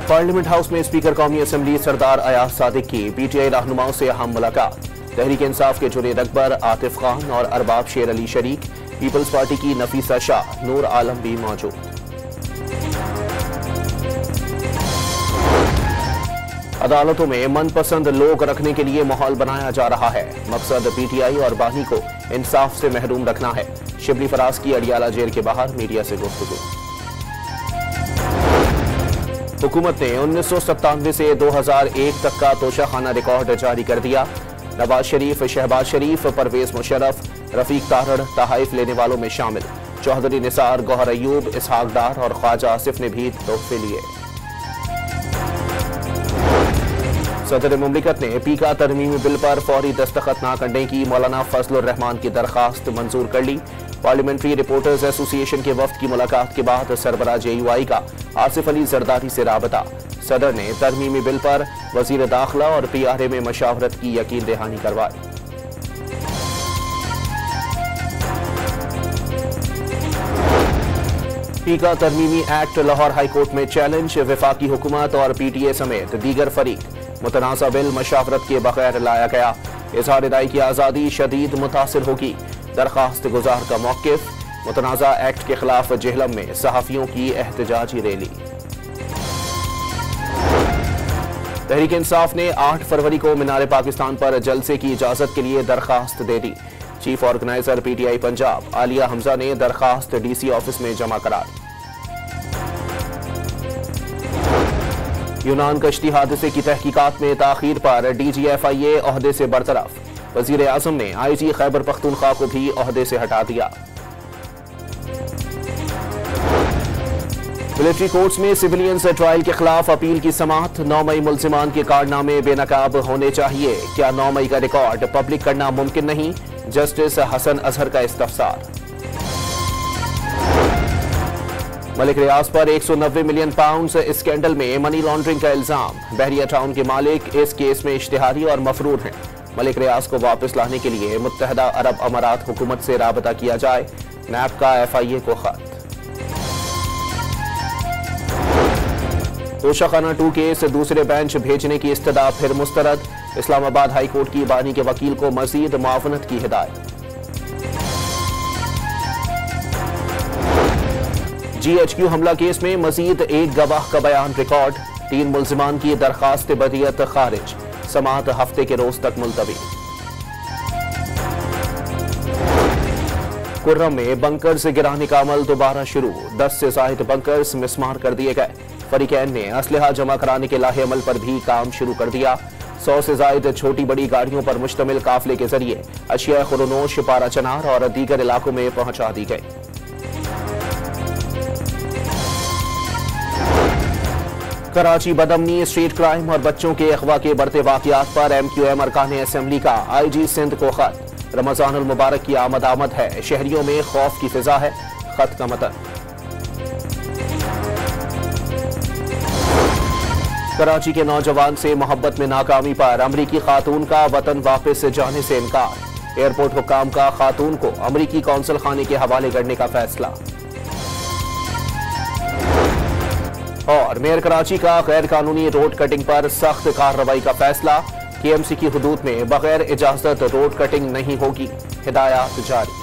Parliament house में speaker कौमी assembly सरदार अयाज सादिक की पीटीआई रहनुमाओं से अहम मुलाकात। तहरीक इंसाफ के जुनेद अकबर, आतिफ खान और अरबाब शेर अली शरीक, पीपल्स पार्टी की नफीसा शाह, नूर आलम भी मौजूद। अदालतों में मनपसंद लोग रखने के लिए माहौल बनाया जा रहा है। मकसद पीटीआई और बानी को इंसाफ से महरूम रखना है। शिबली फराज की अडियाला जेल के बाहर मीडिया से गुफ्तगू। हुकूमत ने 1997 से 2001 तक का तोशाखाना रिकॉर्ड जारी कर दिया। नवाज शरीफ, शहबाज शरीफ, परवेज मुशर्रफ, रफीक तारड़ तहाइफ लेने वालों में शामिल। चौधरी निसार, गौहर अयूब, इसहाक डार और ख्वाजा आसिफ ने भी तोहफे लिए। सदर मुमलिकत ने पीका तरमीमी बिल पर फौरी दस्तखत न करने की मौलाना फजलुर रहमान की दरखास्त मंजूर कर ली। पार्लियामेंट्री रिपोर्टर्स एसोसिएशन के वफ्द की मुलाकात के बाद सरबराह JUI का आसिफ अली जरदारी से राबता। सदर ने तरमीमी बिल पर वजीर दाखिला और PRA में मशावरत की यकीन दहानी करवाई। पीका तरमीमी एक्ट लाहौर हाईकोर्ट में चैलेंज। वफाकी हुकूमत और PTA समेत दीगर फरीक। मुतनाज़ा बिल मशावरत के बगैर लाया गया। इजहार राय की आज़ादी शदीद मुतासिर होगी। दरखास्त गुजार का मौक़िफ़। मुतनाज़ा एक्ट के खिलाफ जेहलम में सहाफ़ियों की एहतजाजी रैली। तहरीक इंसाफ ने 8 फरवरी को मीनार पाकिस्तान पर जलसे की इजाज़त के लिए दरखास्त दे दी। Chief organiser PTI Punjab Aliya Hamza ने दरखास्त DC ऑफिस में जमा करा। यूनान कश्ती हादसे की तहकीकात में ताखीर पर DG FIA ओहदे से बरतरफ। वजीर आजम ने IG खैबर पख्तूनख्वा को भी ओहदे से हटा दिया। मिलिट्री कोर्ट्स में सिविलियंस ट्रायल के खिलाफ अपील की समाअत। 9 मई मुल्जिमान के कारनामे बेनकाब होने चाहिए। क्या 9 मई का रिकॉर्ड पब्लिक करना मुमकिन नहीं? जस्टिस हसन अजहर का इस्तफसार। मलिक रियाज पर 190 मिलियन पाउंड स्कैंडल में मनी लॉन्ड्रिंग का इल्जाम। बहरिया टाउन के मालिक इस केस में इश्तिहारी और मफरूर हैं। मलिक रियाज को वापस लाने के लिए मुत्तहदा अरब अमारात हुकूमत से राबता किया जाए। NAB का FIA को खत। तोशाखाना 2 केस दूसरे बेंच भेजने की इस्तदा फिर मुस्तरद। इस्लामाबाद हाई कोर्ट की बानी के वकील को मजीद मुआवनत की हिदायत। GHQ हमला केस में मजीद एक गवाह का बयान रिकॉर्ड। 3 मुल्जिमान की दरखास्त बदियत खारिज। समाअत हफ्ते के रोज तक मुलतवी। कुर्रम में बंकर्स गिराने का अमल दोबारा शुरू। 10 से जायद बंकर्स मिसमार कर दिए गए। फरीकैन ने असलहा जमा कराने के लाहे अमल पर भी काम शुरू कर दिया। 100 से जायद छोटी बड़ी गाड़ियों पर मुश्तमिल काफिले के जरिए अशिया खुरनोश, पारा चनार और दीगर इलाकों में पहुंचा दी गई। कराची बदमनी, स्ट्रीट क्राइम और बच्चों के अगवा के बढ़ते वाकयात पर MQM अरकान असम्बली का IG सिंध को खत। रमजानुल मुबारक की आमद है, शहरियों में खौफ की फिजा है। खत का मतन। कराची के नौजवान से मोहब्बत में नाकामी पर अमरीकी खातून का वतन वापस जाने से इनकार। एयरपोर्ट हुक्काम का खातून को अमरीकी कौंसल खाने के हवाले करने का फैसला। और मेयर कराची का गैर कानूनी रोड कटिंग पर सख्त कार्रवाई का फैसला। KMC की हुदूद में बगैर इजाजत रोड कटिंग नहीं होगी। हिदायत जारी।